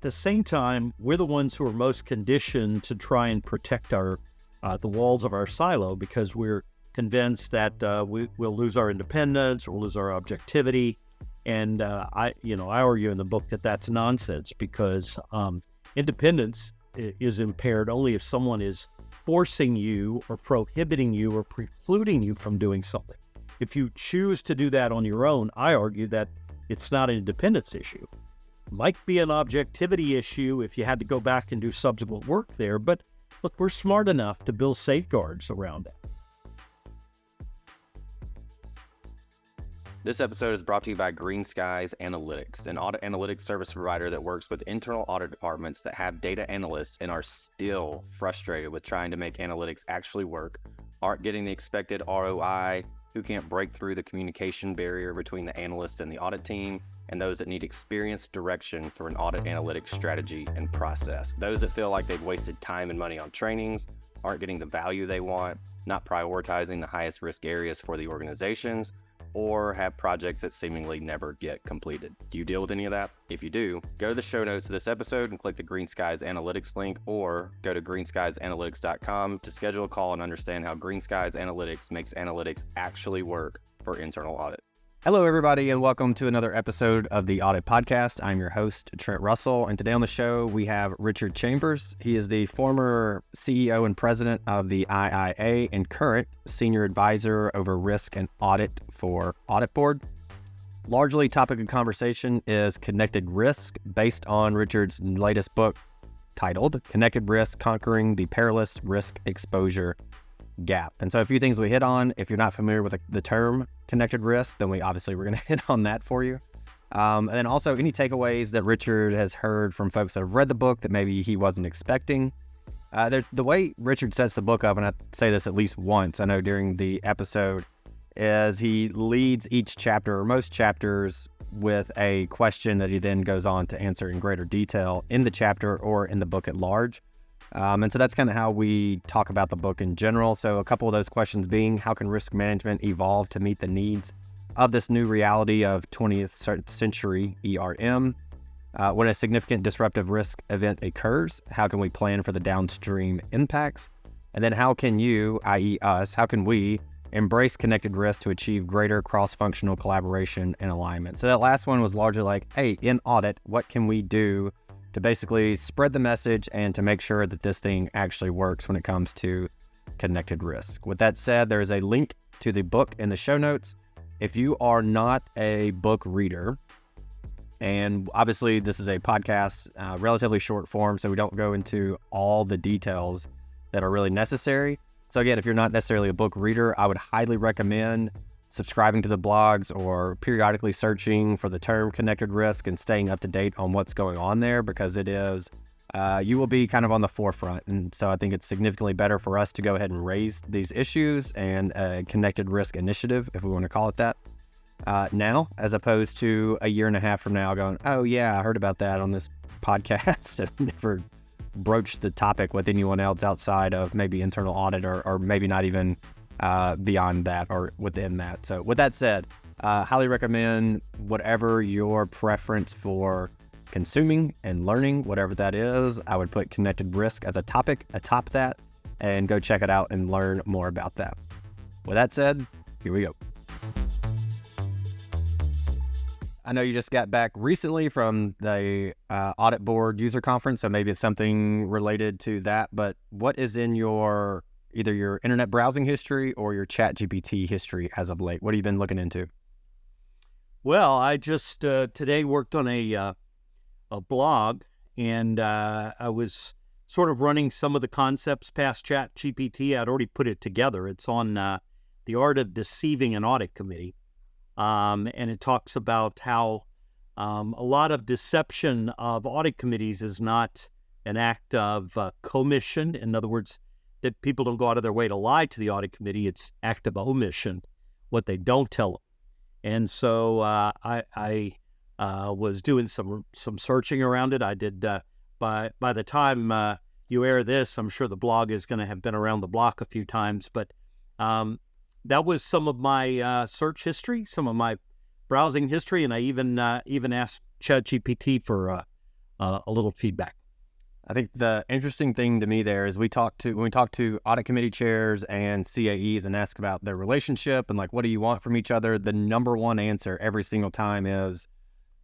the same time, we're the ones who are most conditioned to try and protect our the walls of our silo because we're convinced that we'll lose our independence or we'll lose our objectivity. And I argue in the book that that's nonsense because independence is impaired only if someone is forcing you or prohibiting you or precluding you from doing something. If you choose to do that on your own, I argue that it's not an independence issue. Might be an objectivity issue if you had to go back and do subsequent work there, but look, we're smart enough to build safeguards around that. This episode is brought to you by Green Skies Analytics, an audit analytics service provider that works with internal audit departments that have data analysts and are still frustrated with trying to make analytics actually work, aren't getting the expected ROI, who can't break through the communication barrier between the analysts and the audit team, and those that need experienced direction for an audit analytics strategy and process. Those that feel like they've wasted time and money on trainings, aren't getting the value they want, not prioritizing the highest risk areas for the organizations, or have projects that seemingly never get completed. Do you deal with any of that? If you do, go to the show notes of this episode and click the Green Skies Analytics link, or go to greenskiesanalytics.com to schedule a call and understand how Green Skies Analytics makes analytics actually work for internal audit. Hello, everybody, and welcome to another episode of the Audit Podcast. I'm your host, Trent Russell, and today on the show, we have Richard Chambers. He is the former CEO and president of the IIA and current senior advisor over risk and audit for Audit Board. Largely, topic of conversation is connected risk, based on Richard's latest book titled Connected Risk: Conquering the Perilous Risk Exposure Gap. And so a few things we hit on. If you're not familiar with the term connected risk, then we're going to hit on that for you. And then also any takeaways that Richard has heard from folks that have read the book that maybe he wasn't expecting. The way Richard sets the book up, and I say this at least once, I know during the episode, is he leads each chapter or most chapters with a question that he then goes on to answer in greater detail in the chapter or in the book at large. And so that's kind of how we talk about the book in general. So a couple of those questions being, how can risk management evolve to meet the needs of this new reality of 20th century ERM? When a significant disruptive risk event occurs, how can we plan for the downstream impacts? And then how can you, i.e. us, how can we embrace connected risk to achieve greater cross-functional collaboration and alignment? So that last one was largely like, hey, in audit, what can we do to basically spread the message and to make sure that this thing actually works when it comes to connected risk. With that said, there is a link to the book in the show notes. If you are not a book reader, and obviously this is a podcast, relatively short form, so we don't go into all the details that are really necessary. So again, if you're not necessarily a book reader, I would highly recommend subscribing to the blogs or periodically searching for the term connected risk and staying up to date on what's going on there, because it is, you will be kind of on the forefront. And so I think it's significantly better for us to go ahead and raise these issues and a connected risk initiative, if we want to call it that, now, as opposed to a year and a half from now going, oh yeah, I heard about that on this podcast and never broached the topic with anyone else outside of maybe internal audit or maybe not even beyond that or within that. So with that said, highly recommend whatever your preference for consuming and learning, whatever that is. I would put connected risk as a topic atop that and go check it out and learn more about that. With that said, here we go. I know you just got back recently from the Audit Board User Conference, so maybe it's something related to that, but what is in your either your internet browsing history or your ChatGPT history as of late? What have you been looking into? Well, I just today worked on a blog, and I was sort of running some of the concepts past ChatGPT. I'd already put it together. It's on the art of deceiving an audit committee, and it talks about how a lot of deception of audit committees is not an act of commission. In other words, that people don't go out of their way to lie to the audit committee. It's act of omission, what they don't tell them. And so I was doing some searching around it. I did, by the time you air this, I'm sure the blog is going to have been around the block a few times. But that was some of my search history, some of my browsing history. And I even asked ChatGPT for a little feedback. I think the interesting thing to me there is when we talk to audit committee chairs and CAEs and ask about their relationship and like, what do you want from each other? The number one answer every single time is,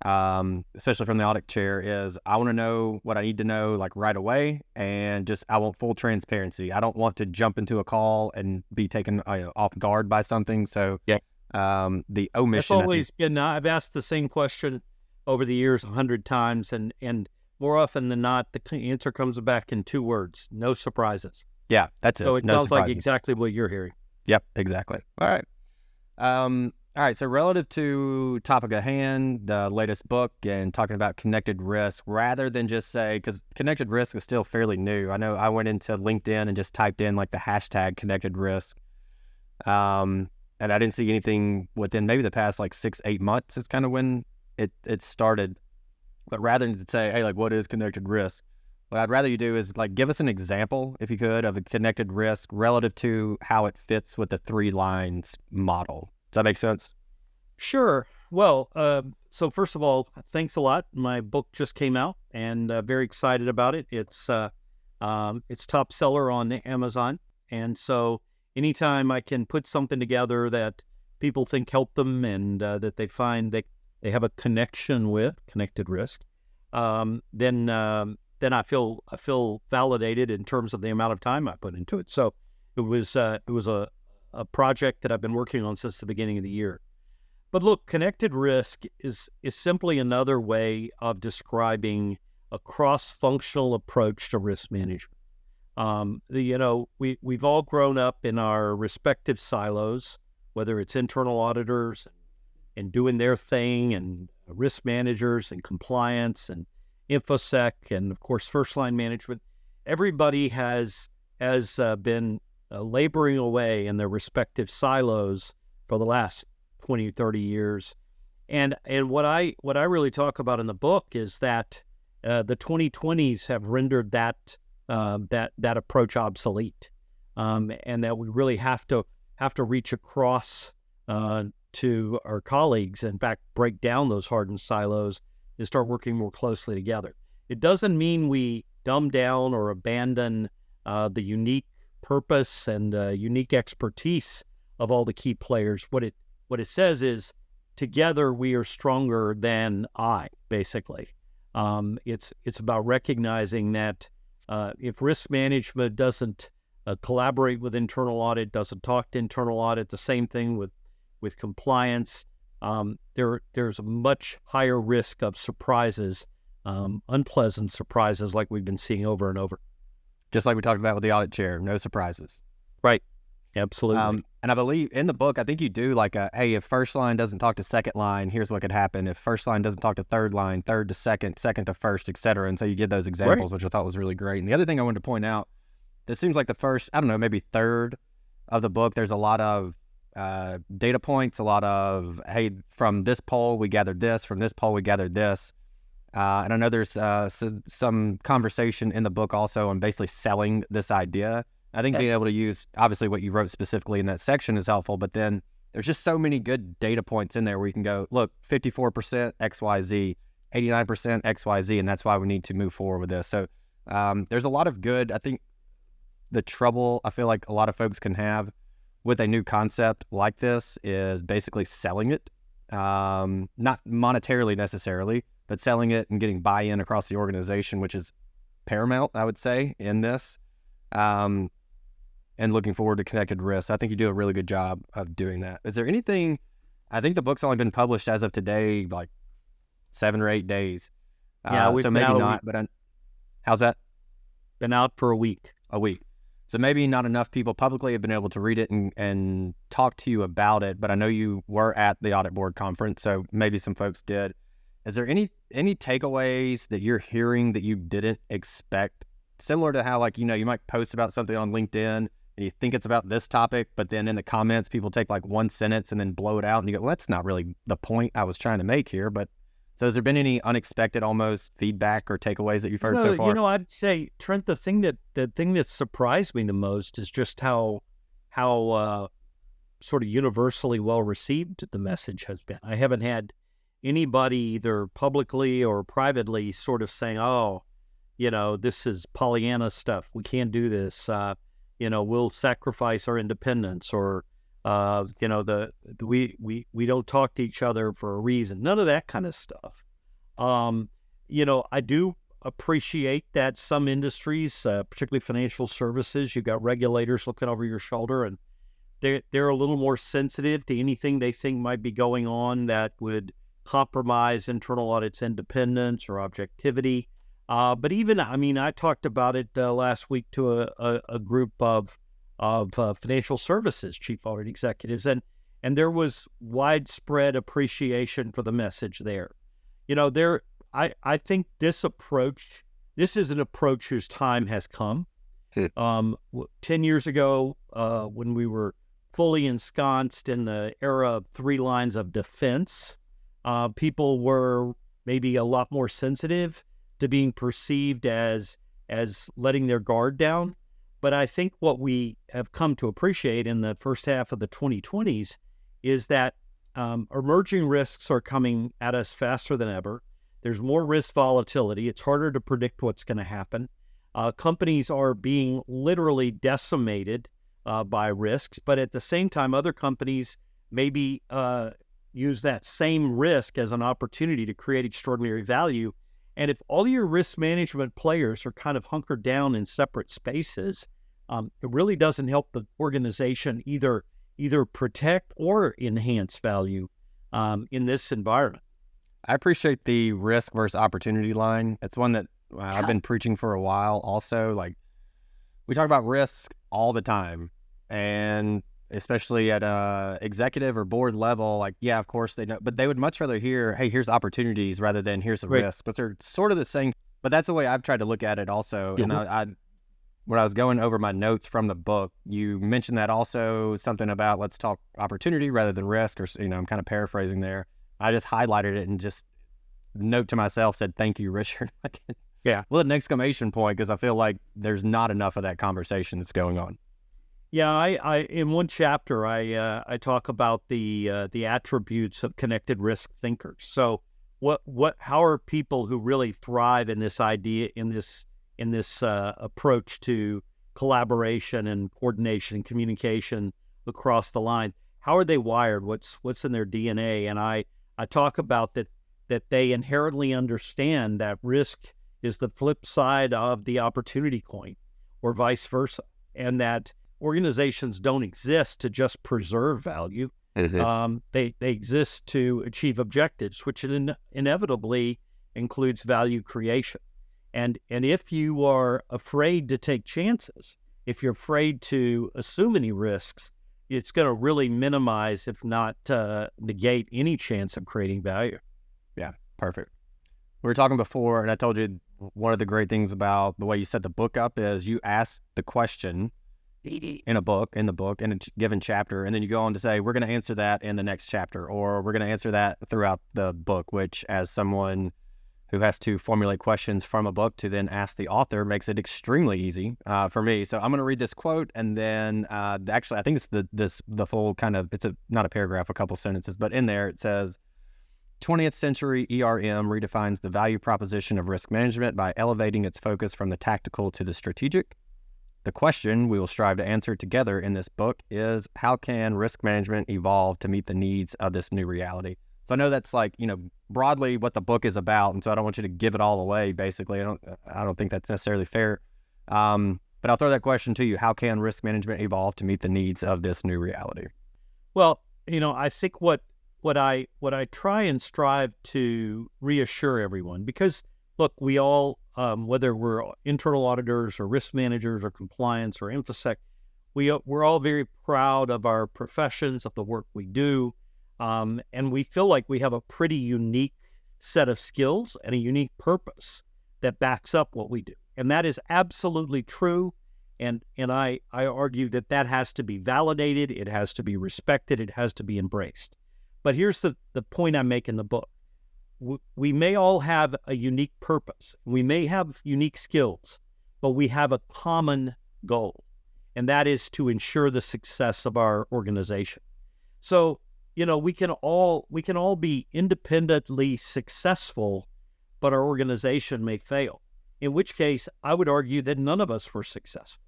especially from the audit chair, is I want to know what I need to know like right away, and just I want full transparency. I don't want to jump into a call and be taken off guard by something. So Yeah. The omission. That's always been. I've asked the same question over the years 100 times, and more often than not, the answer comes back in 2 words: no surprises. Yeah, that's it. So it no sounds surprises. like exactly what you're hearing. Yep, exactly. All right. All right, so relative to topic at hand, the latest book, and talking about connected risk, rather than just say, because connected risk is still fairly new. I know I went into LinkedIn and just typed in like the hashtag connected risk, and I didn't see anything within maybe the past like 6-8 months is kind of when it started. But rather than say, hey, like, what is connected risk? What I'd rather you do is like give us an example, if you could, of a connected risk relative to how it fits with the 3 lines model. Does that make sense? Sure. Well, so first of all, thanks a lot. My book just came out, and very excited about it. It's top seller on Amazon, and so anytime I can put something together that people think help them, and that they find they have a connection with connected risk, then I feel validated in terms of the amount of time I put into it. So it was a project that I've been working on since the beginning of the year. But look, connected risk is simply another way of describing a cross-functional approach to risk management. We've all grown up in our respective silos, whether it's internal auditors and doing their thing, and risk managers and compliance and InfoSec, and of course first line management. Everybody has been laboring away in their respective silos for the last 20, 30 years. And what I really talk about in the book is that the 2020s have rendered that approach obsolete, and that we really have to reach across to our colleagues, in fact, break down those hardened silos and start working more closely together. It doesn't mean we dumb down or abandon the unique purpose and unique expertise of all the key players. What it says is, together we are stronger than I, basically. It's about recognizing that if risk management doesn't collaborate with internal audit, doesn't talk to internal audit, the same thing with compliance, there's a much higher risk of surprises, unpleasant surprises like we've been seeing over and over. Just like we talked about with the audit chair, no surprises. Right. Absolutely. And I believe in the book, I think you do like hey, if first line doesn't talk to second line, here's what could happen. If first line doesn't talk to third line, third to second, second to first, et cetera. And so you give those examples, which I thought was really great. And the other thing I wanted to point out, this seems like the first, I don't know, maybe third of the book, there's a lot of data points, a lot of, hey, from this poll, we gathered this, from this poll, we gathered this. And I know there's some conversation in the book also on basically selling this idea. I think being able to use, obviously, what you wrote specifically in that section is helpful, but then there's just so many good data points in there where you can go, look, 54% XYZ, 89% XYZ, and that's why we need to move forward with this. So there's a lot of good. I think the trouble I feel like a lot of folks can have with a new concept like this is basically selling it, not monetarily necessarily, but selling it and getting buy-in across the organization, which is paramount, I would say, in this. And looking forward to connected risk. I think you do a really good job of doing that. Is there anything, I think the book's only been published as of today, like 7 or 8 days. Yeah, so maybe not, but how's that? Been out for a week. A week. So maybe not enough people publicly have been able to read it and talk to you about it, but I know you were at the audit board conference, so maybe some folks did. Is there any takeaways that you're hearing that you didn't expect? Similar to how, like, you might post about something on LinkedIn and you think it's about this topic, but then in the comments, people take like one sentence and then blow it out and you go, well, that's not really the point I was trying to make here. But so has there been any unexpected almost feedback or takeaways that you've heard so far? I'd say, Trent, the thing that surprised me the most is just how sort of universally well received the message has been. I haven't had anybody either publicly or privately sort of saying, oh, this is Pollyanna stuff. We can't do this. We'll sacrifice our independence, or we don't talk to each other for a reason. None of that kind of stuff. I do appreciate that some industries, particularly financial services, you've got regulators looking over your shoulder, and they're a little more sensitive to anything they think might be going on that would compromise internal audit's independence or objectivity. But even, I talked about it last week to a group of financial services chief audit executives, and there was widespread appreciation for the message there. I think this is an approach whose time has come. 10 years ago, when we were fully ensconced in the era of 3 lines of defense, people were maybe a lot more sensitive to being perceived as letting their guard down. But I think what we have come to appreciate in the first half of the 2020s is that emerging risks are coming at us faster than ever. There's more risk volatility. It's harder to predict what's going to happen. Companies are being literally decimated by risks, but at the same time, other companies maybe use that same risk as an opportunity to create extraordinary value. And if all your risk management players are kind of hunkered down in separate spaces, it really doesn't help the organization either protect or enhance value in this environment. I appreciate the risk versus opportunity line. It's one that I've been preaching for a while also. Like, we talk about risk all the time, and especially at executive or board level, like, yeah, of course they know, but they would much rather hear, hey, here's opportunities rather than here's the risk. But they're sort of the same. But that's the way I've tried to look at it also. And I when I was going over my notes from the book, you mentioned that also, something about let's talk opportunity rather than risk, or, I'm kind of paraphrasing there. I just highlighted it and just note to myself said, thank you, Richard. Yeah. Well, an exclamation point, because I feel like there's not enough of that conversation that's going on. Yeah, I in one chapter I talk about the attributes of connected risk thinkers. So how are people who really thrive in this idea, in this approach to collaboration and coordination and communication across the line? How are they wired? What's in their DNA? And I talk about that they inherently understand that risk is the flip side of the opportunity coin, or vice versa, and that organizations don't exist to just preserve value. They exist to achieve objectives, which inevitably includes value creation. And if you are afraid to take chances, if you're afraid to assume any risks, it's going to really minimize, if not negate, any chance of creating value. Yeah, perfect. We were talking before, and I told you one of the great things about the way you set the book up is you ask the question in the book, in a given chapter, and then you go on to say, we're going to answer that in the next chapter, or we're going to answer that throughout the book, which, as someone who has to formulate questions from a book to then ask the author, makes it extremely easy for me. So I'm going to read this quote, and then actually I think it's the full kind of, it's not a paragraph, a couple sentences, but in there it says, 20th century ERM redefines the value proposition of risk management by elevating its focus from the tactical to the strategic. The question we will strive to answer together in this book is, how can risk management evolve to meet the needs of this new reality? So I know that's like, broadly what the book is about, and so I don't want you to give it all away, basically. I don't think that's necessarily fair. But I'll throw that question to you. How can risk management evolve to meet the needs of this new reality? Well, I think what I try and strive to reassure everyone, because look, we all, whether we're internal auditors or risk managers or compliance or InfoSec, we're all very proud of our professions, of the work we do. And we feel like we have a pretty unique set of skills and a unique purpose that backs up what we do. And that is absolutely true. And I argue that has to be validated, it has to be respected, it has to be embraced. But here's the point I make in the book. We may all have a unique purpose. We may have unique skills, but we have a common goal, and that is to ensure the success of our organization. So, we can all be independently successful, but our organization may fail. In which case, I would argue that none of us were successful.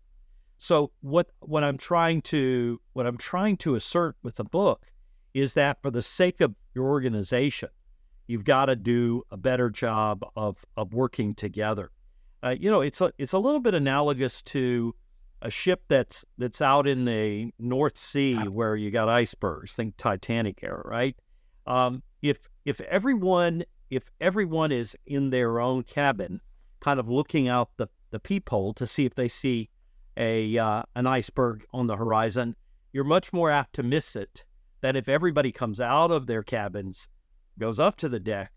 So what I'm trying to assert with the book is that for the sake of your organization, you've got to do a better job of working together. It's a little bit analogous to a ship that's out in the North Sea where you got icebergs. Think Titanic era, right? If everyone is in their own cabin, kind of looking out the peephole to see if they see an iceberg on the horizon, you're much more apt to miss it than if everybody comes out of their cabins, goes up to the deck,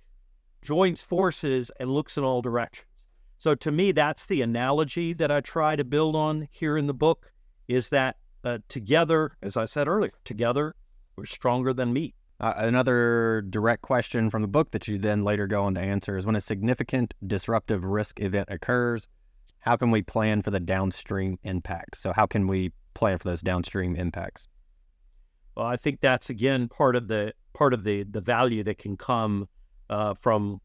joins forces, and looks in all directions. So to me, that's the analogy that I try to build on here in the book, is that together, as I said earlier, together we're stronger than me. Another direct question from the book that you then later go on to answer is, when a significant disruptive risk event occurs, how can we plan for the downstream impacts? So how can we plan for those downstream impacts? Well, I think that's, again, part of the value that can come from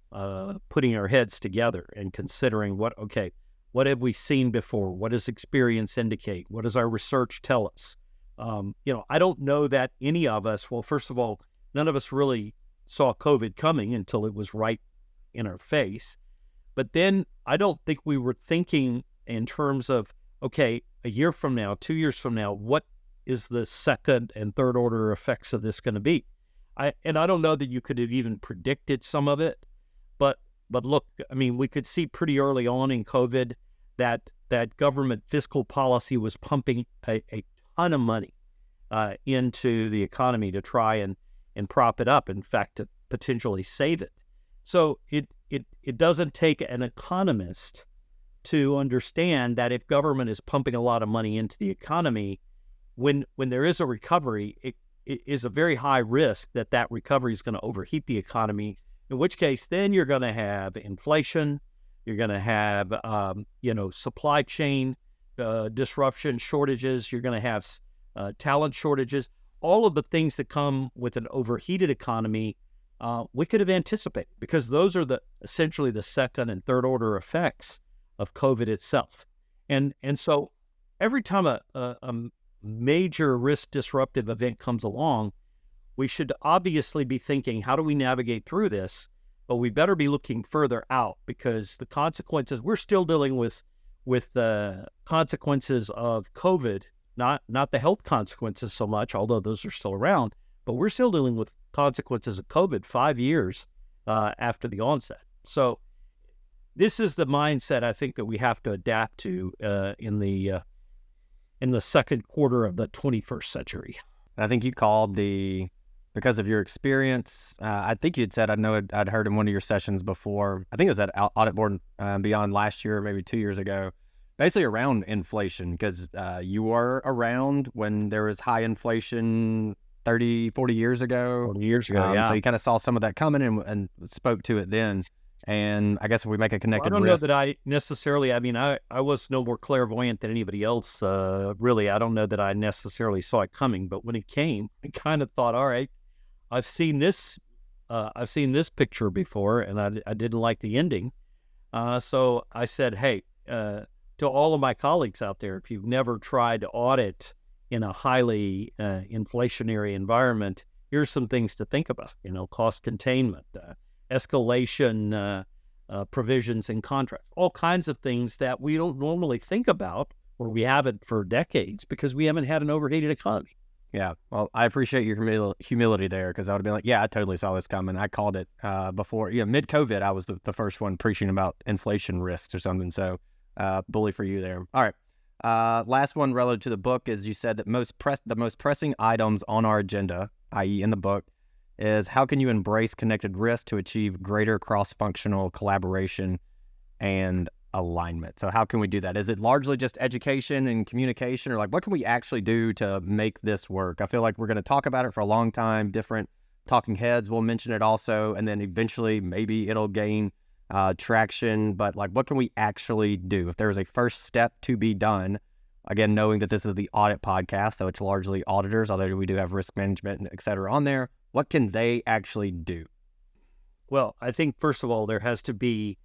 putting our heads together and considering what have we seen before? What does experience indicate? What does our research tell us? I don't know that any of us, well, first of all, none of us really saw COVID coming until it was right in our face. But then I don't think we were thinking in terms of, okay, a year from now, 2 years from now, what is the second and third order effects of this going to be? I don't know that you could have even predicted some of it, but look, I mean, we could see pretty early on in COVID that government fiscal policy was pumping a ton of money into the economy to try and prop it up, in fact, to potentially save it. So it doesn't take an economist to understand that if government is pumping a lot of money into the economy, when there is a recovery, it is a very high risk that recovery is going to overheat the economy, in which case then you're going to have inflation, you're going to have supply chain disruption, shortages, you're going to have talent shortages, all of the things that come with an overheated economy. We could have anticipated, because those are essentially the second and third order effects of COVID itself. And so every time a major risk disruptive event comes along, we should obviously be thinking, how do we navigate through this? But we better be looking further out, because the consequences, we're still dealing with the consequences of COVID, not the health consequences so much, although those are still around, but we're still dealing with consequences of COVID 5 years after the onset. So this is the mindset I think that we have to adapt to in the second quarter of the 21st century. I think you called because of your experience, I think you'd said, I know I'd heard in one of your sessions before, I think it was at Audit Board Beyond last year, maybe 2 years ago, basically around inflation, because you were around when there was high inflation 30, 40 years ago. 40 years ago, yeah. So you kind of saw some of that coming and spoke to it then. And I guess if we make a connected risk. I don't risk, know that I necessarily, I was no more clairvoyant than anybody else, really. I don't know that I necessarily saw it coming, but when it came, I kind of thought, all right, I've seen this picture before, and I didn't like the ending. So I said, hey, to all of my colleagues out there, if you've never tried to audit in a highly inflationary environment, here's some things to think about. Cost containment, escalation provisions in contracts, all kinds of things that we don't normally think about, or we haven't for decades, because we haven't had an overheated economy. Yeah, well, I appreciate your humility there, because I would have been like, yeah, I totally saw this coming. I called it before. Mid-COVID, I was the first one preaching about inflation risks or something, so bully for you there. All right, last one relative to the book is, you said that the most pressing items on our agenda, i.e. in the book, is how can you embrace connected risk to achieve greater cross-functional collaboration and alignment? So how can we do that? Is it largely just education and communication, or like what can we actually do to make this work? I feel like we're going to talk about it for a long time. Different talking heads will mention it also, and then eventually maybe it'll gain traction. But like, what can we actually do? If there is a first step to be done, again, knowing that this is the audit podcast, so it's largely auditors, although we do have risk management, et cetera, on there. what can they actually do? Well, I think first of all there has to be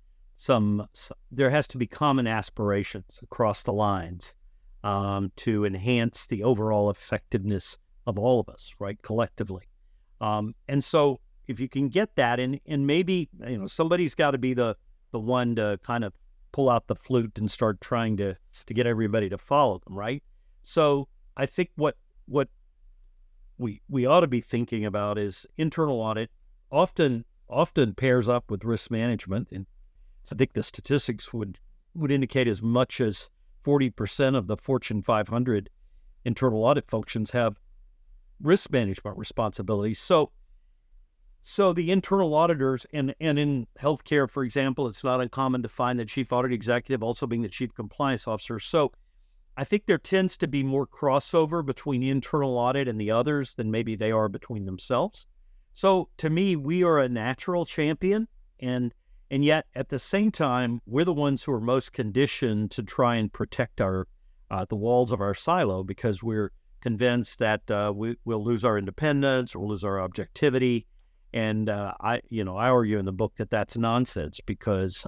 common aspirations across the lines to enhance the overall effectiveness of all of us, right, collectively. And so if you can get that, and maybe somebody's got to be the one to kind of pull out the flute and start trying to get everybody to follow them, right? So I think what we ought to be thinking about is internal audit often pairs up with risk management, and I think the statistics would indicate as much as 40% of the Fortune 500 internal audit functions have risk management responsibilities. So the internal auditors, and in healthcare, for example, it's not uncommon to find the chief audit executive also being the chief compliance officer. So I think there tends to be more crossover between internal audit and the others than maybe they are between themselves. So to me, we are a natural champion, and yet at the same time, we're the ones who are most conditioned to try and protect our the walls of our silo, because we're convinced that we'll lose our independence or we'll lose our objectivity. And I argue in the book that that's nonsense, because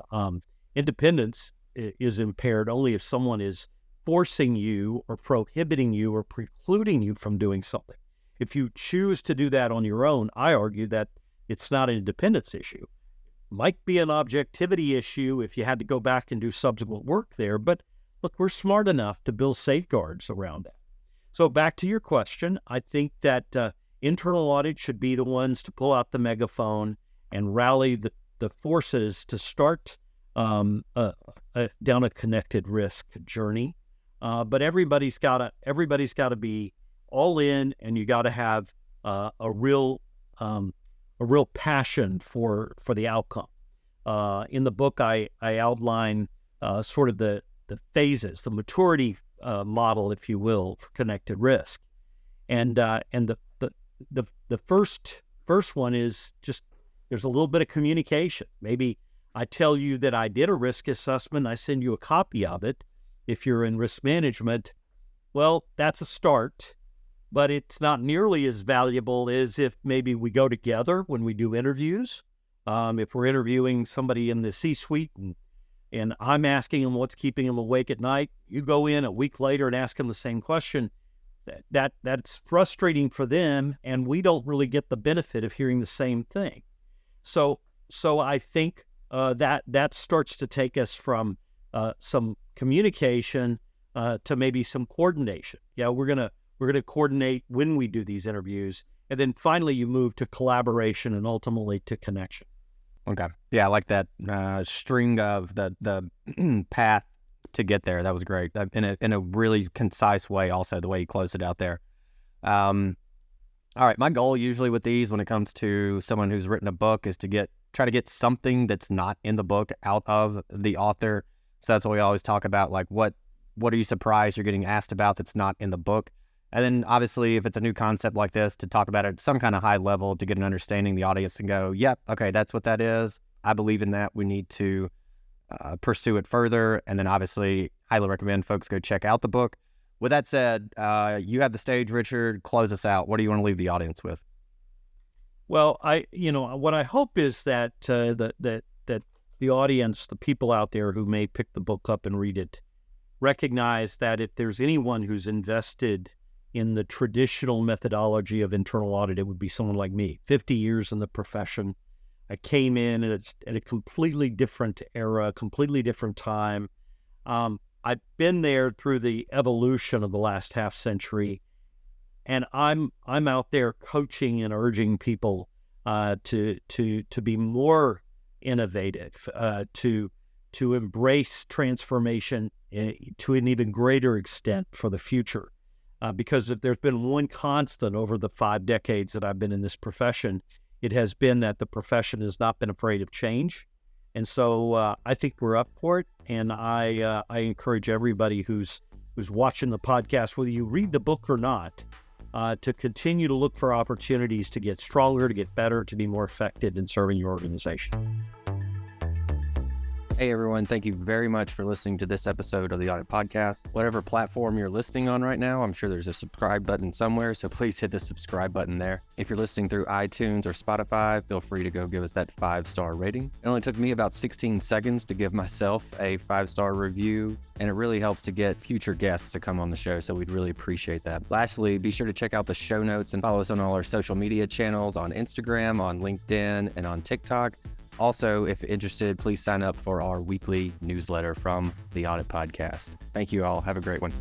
independence is impaired only if someone is forcing you or prohibiting you or precluding you from doing something. If you choose to do that on your own, I argue that it's not an independence issue. Might be an objectivity issue if you had to go back and do subsequent work there, but look, we're smart enough to build safeguards around that. So back to your question, I think that internal audit should be the ones to pull out the megaphone and rally the forces to start down a connected risk journey. But everybody's got to be all in, and you got to have a real passion for the outcome. In the book, I outline sort of the phases, the maturity model, if you will, for connected risk, and the first one is just there's a little bit of communication. Maybe I tell you that I did a risk assessment, I send you a copy of it. If you're in risk management, well, that's a start, but it's not nearly as valuable as if maybe we go together when we do interviews. If we're interviewing somebody in the C-suite and I'm asking them what's keeping them awake at night, you go in a week later and ask them the same question. That's frustrating for them, and we don't really get the benefit of hearing the same thing. So I think that starts to take us from some communication to maybe some coordination. Yeah, we're gonna coordinate when we do these interviews, and then finally you move to collaboration and ultimately to connection. Okay, yeah, I like that string of the path to get there. That was great in a really concise way. Also, the way you closed it out there. All right, my goal usually with these, when it comes to someone who's written a book, is to try to get something that's not in the book out of the author. So that's what we always talk about, like what are you surprised you're getting asked about that's not in the book? And then obviously if it's a new concept like this, to talk about it at some kind of high level to get an understanding, the audience can go, yep, okay, that's what that is. I believe in that. We need to pursue it further. And then obviously highly recommend folks go check out the book. With that said, you have the stage, Richard. Close us out. What do you want to leave the audience with? Well, what I hope is that that the audience, the people out there who may pick the book up and read it, recognize that if there's anyone who's invested in the traditional methodology of internal audit, it would be someone like me. 50 years in the profession. I came in at a completely different era, completely different time. I've been there through the evolution of the last half century, and I'm out there coaching and urging people to be more innovative, to embrace transformation to an even greater extent for the future. Because if there's been one constant over the 5 decades that I've been in this profession, it has been that the profession has not been afraid of change. And so I think we're up for it. And I encourage everybody who's watching the podcast, whether you read the book or not, to continue to look for opportunities to get stronger, to get better, to be more effective in serving your organization. Hey everyone, thank you very much for listening to this episode of the Audit Podcast. Whatever platform you're listening on right now, I'm sure there's a subscribe button somewhere, so please hit the subscribe button there. If you're listening through iTunes or Spotify, feel free to go give us that 5-star rating. It only took me about 16 seconds to give myself a 5-star review, and it really helps to get future guests to come on the show, so we'd really appreciate that. Lastly, be sure to check out the show notes and follow us on all our social media channels on Instagram, on LinkedIn, and on TikTok. Also, if interested, please sign up for our weekly newsletter from the Audit Podcast. Thank you all. Have a great one.